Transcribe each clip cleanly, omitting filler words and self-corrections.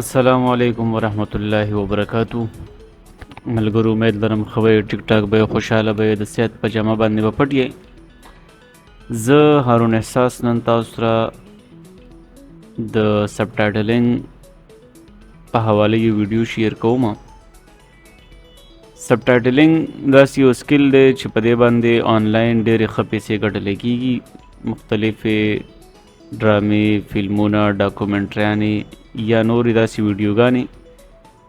السلام علیکم ورحمۃ اللہ وبرکاتہ. ملګرو امید لرم خبرې ټیک ټاک به خوشاله به د صحت په جامه باندې به پټ یې. زه هارون احساس نن تاسو سره د سب ټایټلینګ په حواله یو ویډیو شیر کوم. سب ټایټلینګ داسې یو سکل دی چې په دې باندې آنلاین ډېرې ښه پیسې ګټلی کېږي. مختلفې ډرامې، فلمونه، ډاکومنټریانې یا نورې داسې ویډیوګانې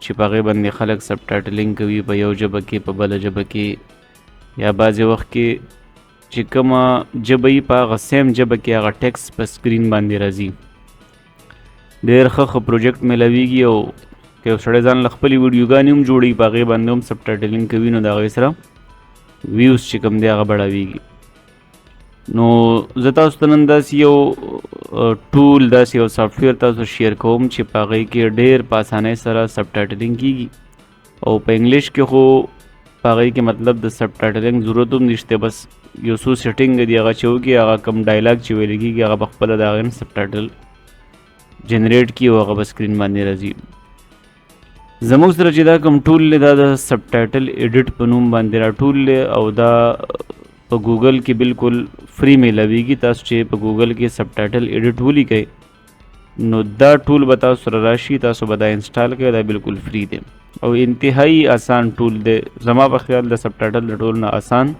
چې په هغې باندې خلک سب ټایټلینګ کوي په یو ژبه کې، په بله ژبه کې، یا بعضې وخت کې چې کومه ژبه وي په هغه سیم ژبه کې هغه ټیکس په سکرین باندې راځي. ډېر ښه پروجیکټ میلاویږي او که یو سړی ځان له خپلې ویډیوګانې هم جوړوي په هغې باندې هم سب ټایټلینګ کوي نو د هغې سره ویوز چې کوم دی هغه بړاویږي. نو زه تاسو ته نن داسې یو ټول داسې یو سافټویر تاسو شیر کوم چې په هغې کې ډېر په اسانۍ سره سب ټایټلینګ کېږي او په انګلیش کې خو په هغې کې مطلب د سب ټایټلینګ ضرورت هم نشته، بس یو څو سیټینګ دي هغه چې وکړي، هغه کوم ډایلاګ چې ویل کېږي هغه په خپله د هغې نه سب ټایټل جنریټ کړي او هغه په سکرین باندې راځي. زموږ سره چې دا کوم ټول دی دا د سب ټایټل ایډیټ په نوم باندې را ټول دی او دا په ګوګل کې بالکل فری میلاویږي. تاسو چې په ګوګل کې سب ټایټل ایډیټ ولیکئ نو دا ټول به تاسو سره راشي، تاسو به دا انسټال کړئ. دا بالکل فری دی او انتهایی آسان ټول دی. زما په خیال د سب ټایټل د ټول نه آسان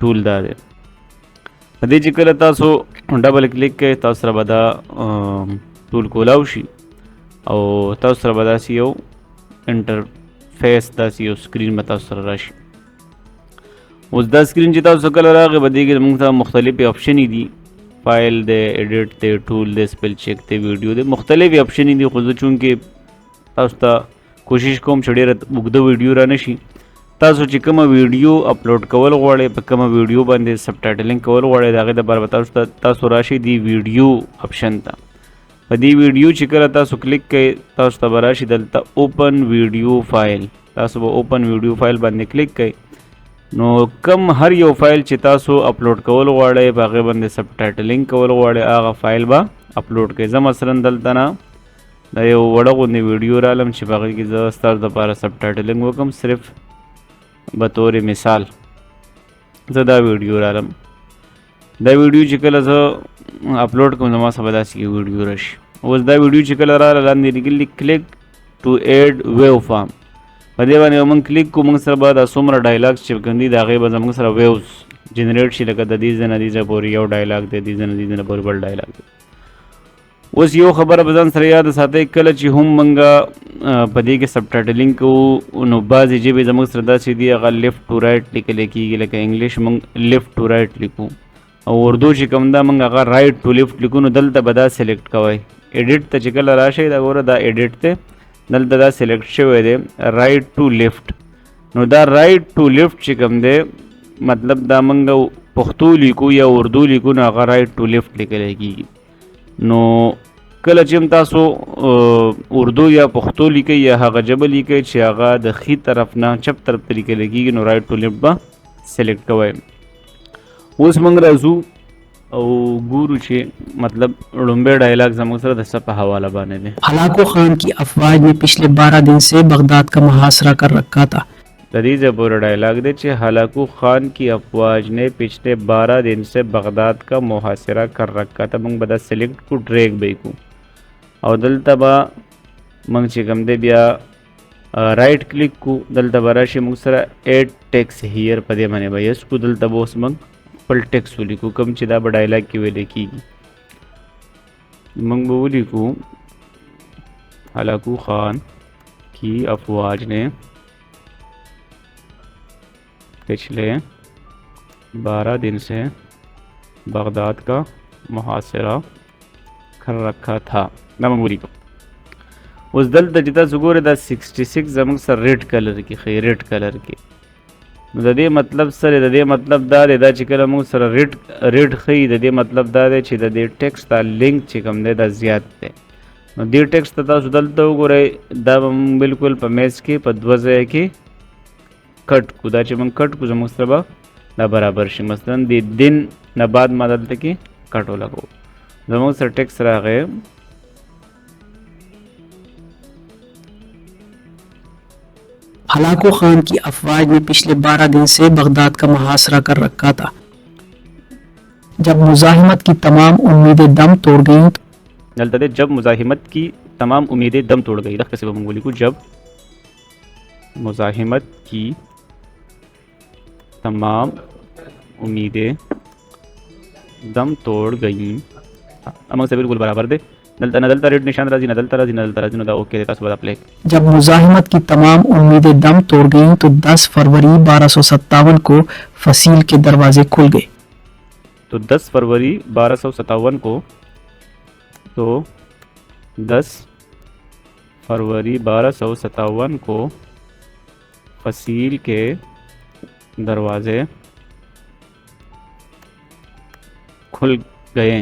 ټول دا دی. په دې چې کله تاسو ډبل کلیک کوئ تاسو سره به دا ټول کولاو شي او تاسو سره به داسې یو انټرفیس داسې یو سکرین به تاسو سره راشي. اوس دا سکرین چې تاسو کله راغی به دې کې زموږ ته مختلفې آپشنې دي، فایل دی، ایډیټ دی، ټول دی، سپیل چیک دی، ویډیو دی، مختلفې آپشنې دي. خو زه چونکې تاسو ته کوشش کوم چې ډېره اوږده ویډیو را نه شي، تاسو چې کومه ویډیو اپلوډ کول غواړئ، په کومه ویډیو باندې سب ټایټلینګ کول غواړئ د هغې دپاره به تاسو راشئ دې ویډیو آپشن ته. په دې ویډیو چې کله تاسو کلیک کوئ تاسو ته به راشي دلته اوپن ویډیو فایل. تاسو به اوپن ویډیو فایل باندې کلیک کوئ نو کم هر یو فایل چې تاسو اپلوډ کول غواړئ په هغې باندې سب ټایټلینګ کول غواړئ هغه فایل به اپلوډ کړئ. زه مثلا دلته نه د یو وړه غوندې ویډیو رالم چې په هغې کې زه ستاسو دپاره سب ټایټلینګ وکړم. صرف به طور مثال زه دا ویډیو رالم. دا ویډیو چې کله زه اپلوډ کوم زما سره به داسې یو ویډیو راشي. اوس دا ویډیو چې کله راغله لاندې لیکلي کلیک ټو ایډ ویو فارم، په دې باندې موږ کلیک کوو موږ سره به دا څومره ډایلاګس چې کوم دي د هغې به زموږ سره ویوز جنریټ شي. لکه د دې ځای نه دې ځای پورې یو ډایلاګ دی، دې ځای نه دې ځای نه پورې بل ډایلاګ دی. اوس یو خبره به ځان سره یاد ساتئ، کله چې هم موږ په دې کې سب ټایټلینګ کوو نو بعضې ژبې زموږ سره داسې دي هغه لیفټ ټو رایټ لیکلی کېږي. لکه انګلیش موږ لیفټ ټو رایټ لیکو او اردو چې کوم دا موږ هغه رایټ ټو لیفټ لیکو. نو دلته به دا سلیکټ کوئ. ایډیټ ته چې کله راشئ دا ګوره دا ایډیټ دی، دلته دا سلیکټ شوی دی رایټ ټو لیفټ. نو دا رایټ ټو لیفټ چې کوم دی مطلب دا موږ پښتو لیکو یا اردو لیکو نو هغه رایټ ټو لیفټ لیکلی کېږي. نو کله چې هم تاسو اردو یا پښتو لیکئ یا هغه ژبه لیکئ چې هغه د ښي طرف نه چپ طرف ته لیکلی کېږي نو رایټ ټو لیفټ به سلیکټ کوئ. اوس موږ راځو او ګورو چې مطلب لومبے ڈائلاگ زموږ سره د څه په حواله باندې دی. ہلاکو خان کی افواج نے پچھلے 12 دن سے بغداد کا محاصرہ کر رکھا تھا. د دې ځای پورې ډایلاګ دی چې ہلاکو خان کی افواج نے پچھلے 12 دن سے بغداد کا محاصرہ کر رکھا تھا. موږ به دا سلیکټ کو ډریګ به کو او دلته به موږ چې کوم دی بیا رائټ کلیک کو، دلته به راشي موږ سره ایډ ټیکس هیر په دې باندې به یس کو. دلته به اوس موږ خپل ټیکس ولیکو کوم چې دا به ډایلاګ کې ویلی کېږي. موږ به ولیکو ہلاکو خان کی افواج نے پچھلے 12 دن سے بغداد کا محاصرہ کر رکھا تھا. دا موږ ولیکو. اوس دلته چې تاسو ګورئ دا 66 زموږ سره ریډ کلر کې ښیي، ریډ کلر کې. نو د دې مطلب سره د دې مطلب دا دی دا چې کله موږ سره ریډ ښیي د دې مطلب دا دی چې د دې ټیکس دا لینک چې کوم دی دا زیات دی. نو دې ټیکس ته تاسو دلته وګورئ دا به موږ بالکل په میز کې په 2 ځایه کې کټ کو. دا چې موږ کټ کو زموږ سره به دا برابر شي. مثلا د دن نه بعد ما دلته کې کټ ولګو. زموږ سره ټیکس راغی हलाको खान की अफवाज ने पिछले 12 दिन से बगदाद का मुहासरा कर रखा था। जब मुजाहिमत की तमाम उम्मीदें दम तोड़ गईं दलते जब मुजाहिमत की तमाम उम्मीदें दम तोड़ गई रख से मंगोली को जब मुजाहिमत की तमाम उम्मीदें दम तोड़ गई अमंग से बिल्कुल बराबर दे दलता नदलता रेड निशान राजी नदलता राजी नदा ओके देता सुबह प्ले जब मुजाहिमत की तमाम उम्मीदें दम तोड़ गईं तो 10 फरवरी 1257 को फसील के दरवाजे खुल गए। तो 10 फरवरी 1257 को तो 10 फरवरी 1257 को फसील के दरवाजे खुल गए।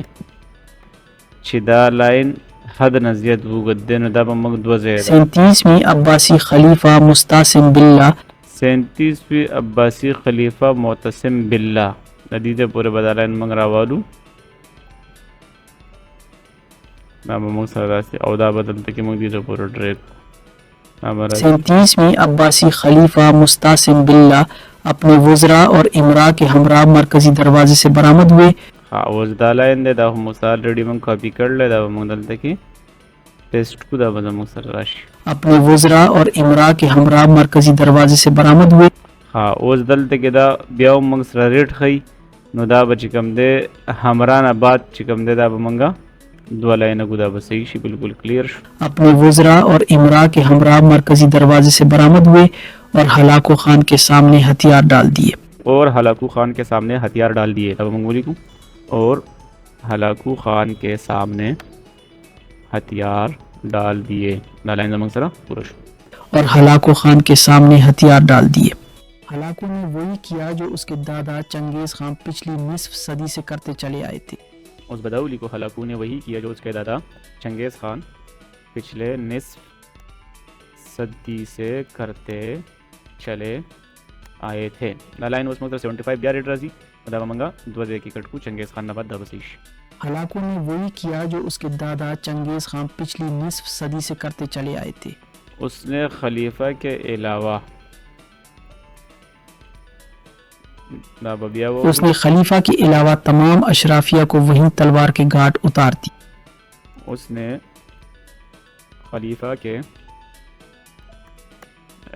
छिदा लाइन हद नज़ियत वो गद्दे नदा बमग द्वज़े 37वीं अब्बासी खलीफा मुस्तासिम बिल्ला 37वीं अब्बासी खलीफा मोतसिम बिल्ला नदीजे पूरे बदालाइन मंग रावालू ना बमग सरासी औदा बदलते कि मंग दीजे पूरे ट्रैक 37वीं अब्बासी खलीफा मुस्तासिम बिल्ला अपने वज़रा और इमरा के हमरा मरकजी दरवाजे से बरामद हुए। हाँ वज़दालाइन दे दा मुसाल रेडी मंग कॉपी कर ले दा मंग दलते कि पेस्ट को दा बदा मंग सराशी अपने वज़रा और इमरा के हमरा मरकजी दरवाजे से बरामद हुए। हाँ ओस दलते कि दा ब्याव मंग सरा रेट खई नो दा बचिकम दे हमरान आबाद चिकम दे दा बमंगा दो लाइन गुदा बसई शी बिल्कुल क्लियर अपने वज़रा और इमरा के हमरा मरकजी दरवाजे से बरामद हुए और हलाको खान के सामने हथियार डाल दिए। और हलाकू खान के सामने हथियार डाल दिए तब मंगोली को और हलाकू खान के सामने हथियार डाल दिए लाइन जमंग सरा पुरुष और हलाको खान के सामने हथियार डाल दिए। हलाको ने वही किया जो उसके दादा चंगेज खान पिछली निस्फ सदी से करते चले आए थे। उस बदाउली को हलाकू ने वही किया जो उसके दादा चंगेज़ खान पिछले निस्फ सदी से करते चले आए थे लाइन उस मतलब 75 ब्याह रेट राजी बदावा मंगा द्वजे की कटकू चंगेज़ खान नबाद दबसीश हलाको ने वही किया जो उसके दादा चंगेज खान पिछली निस्फ सदी से करते चले आए थे। उसने खलीफा के अलावा उसने खलीफा के अलावा तमाम अशराफिया को वहीं तलवार के घाट उतार दी। उसने खलीफा के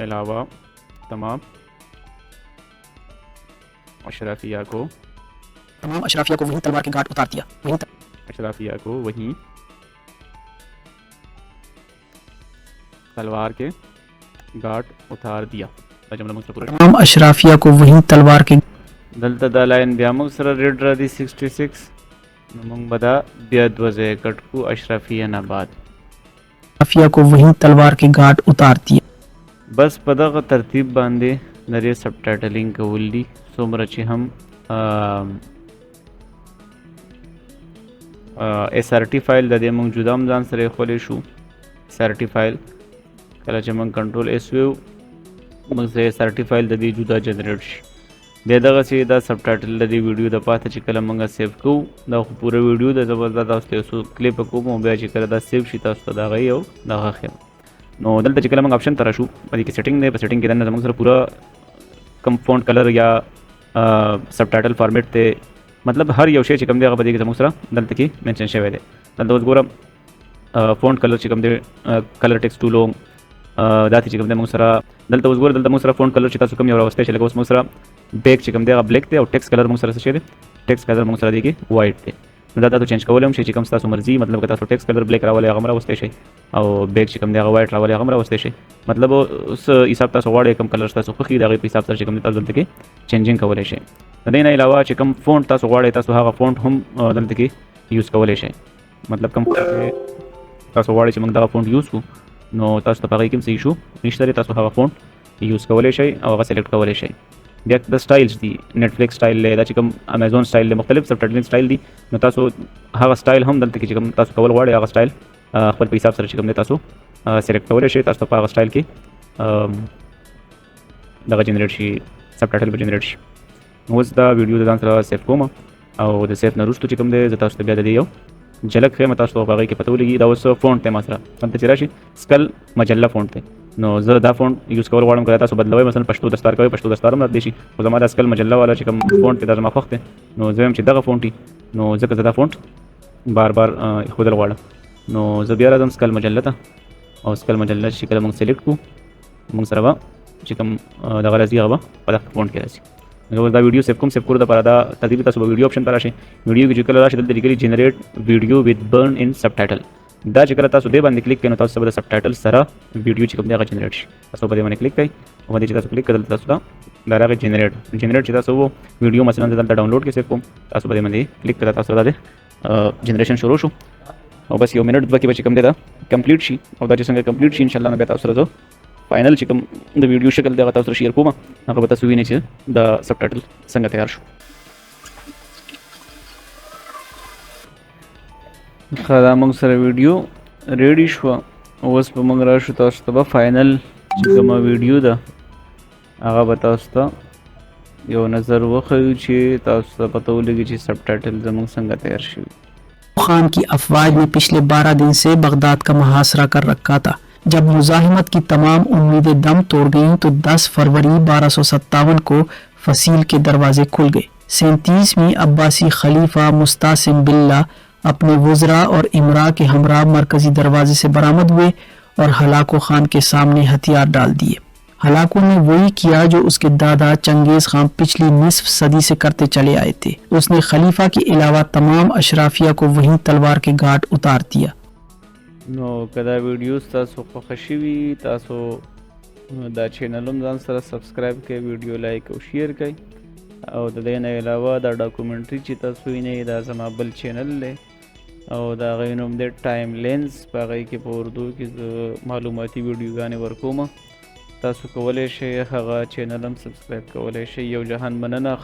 अलावा तमाम अशराफिया को वहीं तलवार के घाट उतार दिया। अशराफिया को वहीं तलवार के घाट उतार दिया। तमाम अशराफिया को वहीं तलवार के दलता दालाइन ब्यामुग सर रेड रादी 66 नमंग बदा ब्याद वजे कटकू अशराफिया नाबाद अशराफिया को वहीं तलवार के घाट उतार दिया। बस पदा का तरतीब बांधे नरे सब टाइटलिंग कवली सोमरची हम SRT फाइल दे मंग जुदाम जान सरे खोले शू SRT फाइल कला चमंग कंट्रोल S वेव मंग से SRT फाइल दे जुदा जनरेट दे दगा से दा सब टाइटल दे वीडियो द पाथ चिकला मंग सेव को दा पूरा वीडियो द जबरदस्त वास्ते सो क्लिप को मो बे चिकला दा सेव शिता स्त दा गयो दा खम नो दलता चिकला मंग ऑप्शन तरह शू बदी की सेटिंग दे सेटिंग के दन मंग सर पूरा कम फॉन्ट कलर या सब टाइटल फॉर्मेट ते मतलब हर योशे चिकम दे बदी के समूसरा दलत की मेंशन शेवे दे दलत गोरा फॉन्ट कलर चिकम दे कलर टेक्स्ट टू लोंग दाती चिकम दे मुसरा दलत गोरा दलत मुसरा फॉन्ट कलर चिका सुकम या वास्ते चले उस मुसरा बैक चिकम दे ब्लैक थे और टेक्स्ट कलर मुसरा से शेदे टेक्स्ट कलर मुसरा दी के वाइट थे दादा तो चेंज कवले हम शे चिकम सा मर्जी मतलब कता टेक्स्ट कलर ब्लैक रावले हमरा वास्ते शे और बैक चिकम दे वाइट रावले हमरा वास्ते शे मतलब उस हिसाब ता वाड़े कम कलर ता खी दागे हिसाब से चिकम दे दलत के चेंजिंग कवले शे देना अलावा चिकम फ़ॉन्ट ता वाड़े ता हा फ़ॉन्ट हम दलत के यूज़ कवले शे मतलब कम ता वाड़े चिमंग दा फ़ॉन्ट यूज़ को नो तास तपागी किम से इशू निश्तरे तास हा फ़ॉन्ट यूज़ कवले शे और सेलेक्ट कवले शे back the styles the Netflix style ले दा चिकम अमेज़न स्टाइल ले मुख्तलिफ सब टाइटलिंग स्टाइल दी नो तासो हा स्टाइल हम दलत के चिकम तास कवल वाड़े हा स्टाइल खपल हिसाब से चिकम दे तासो सेलेक्ट कवले शे तास तपा स्टाइल के दगा जनरेट शी सब टाइटल जनरेट शी ओस दा वीडियो दा सर सेव कोमा और द सेव न रुस्तु चिकम दे जता उस बया दियो झलक है मता सो बागी के पतो लगी दा उस फ़ॉन्ट ते मसरा अंत चिराशी स्कल मजल्ला फ़ॉन्ट थे نو زه دا فونټ یوز کول غواړم که تاسو بدلوئ مثلا پښتو دستار کوئ پښتو دستار هم راتلی شي خو زما د اسکل مجله والا چې کوم فونټ دی دا زما خوښ دی نو زه وایم چې دغه فونټ وي نو ځکه زه دا فونټ بار بار ایښودل غواړم نو زه بیا راځم اسکل مجله ته او اسکل مجله چې کله موږ سلیکټ کړو موږ سره به چې کوم دغه راځي هغه به په دغه فونټ کې راځي نو دا ویډیو سیف کوم سیف کړو دپاره دا تدریب تاسو به ویډیو اپشن ته راشئ ویډیو کې چې کله راشي دلته لیکلي جنریټ ویډیو وذ برن ان سب ټایټل دا چې کله تاسو دې باندې کلیک کړئ نو تاسو به د سب ټایټل سره ویډیو چې کوم دی هغه جنریټ شي تاسو په دې باندې کلیک کړئ او باندې چې تاسو کلیک کړل تاسو دا راغی جنریټ چې تاسو وو ویډیو مثلا دلته ډاونلوډ کې سیف کوم تاسو په دې باندې کلیک کړئ تاسو دا جنریشن شروع شو او بس یو منټ دوه کې به چې کوم دی دا کمپلیټ شي او دا چې څنګه کمپلیټ شي ان شاء الله نو بیا تاسو سره فائنل چې کوم د ویډیو شکل دی هغه تاسو سره شیر کوم هغه به تاسو وینئ چې د سب ټایټل څنګه تیار شو ښه دا موږ سره ویډیو ریډي شوه اوس به موږ راشو تاسو ته به فائنل چې کومه ویډیو ده هغه به تاسو ته یو نظر وښیو چې تاسو ته پته ولګي چې سب ټایټل زموږ څنګه تیار شوي خان کی افواج نے پچھلے 12 دن سے بغداد کا محاصرہ کر رکھا تھا جب مزاحمت کی تمام امیدیں دم توڑ گئیں تو 10 فروری 1257 کو فصیل کے دروازے کھل گئے 37ویں عباسی خلیفہ مستعصم باللہ اپنے وزراء اور امراء کے ہمراہ مرکزی دروازے سے برآمد ہوئے اور ہلاکو خان کے سامنے ہتھیار ڈال دیے ہلاکو نے وہی کیا جو اس کے دادا چنگیز خان پچھلی نصف صدی سے کرتے چلے آئے تھے اس نے خلیفہ کے علاوہ تمام اشرافیہ کو وہیں تلوار کے گھاٹ اتار دیا نو که دا ویډیوز تاسو خوښه شوي تاسو دا چینل هم ځان سره سبسکرایب کړئ ویډیو لایک او شیر کړئ او د دې نه علاوه دا ډاکومنټري چې تاسو وینئ دا زما بل چینل دی او د هغې نوم دی ټایم لینز په هغې کې په اردو کې زه معلوماتي ویډیوګانې ورکوم تاسو کولی شئ هغه چینل هم سبسکرایب کولی شئ یو جهان مننه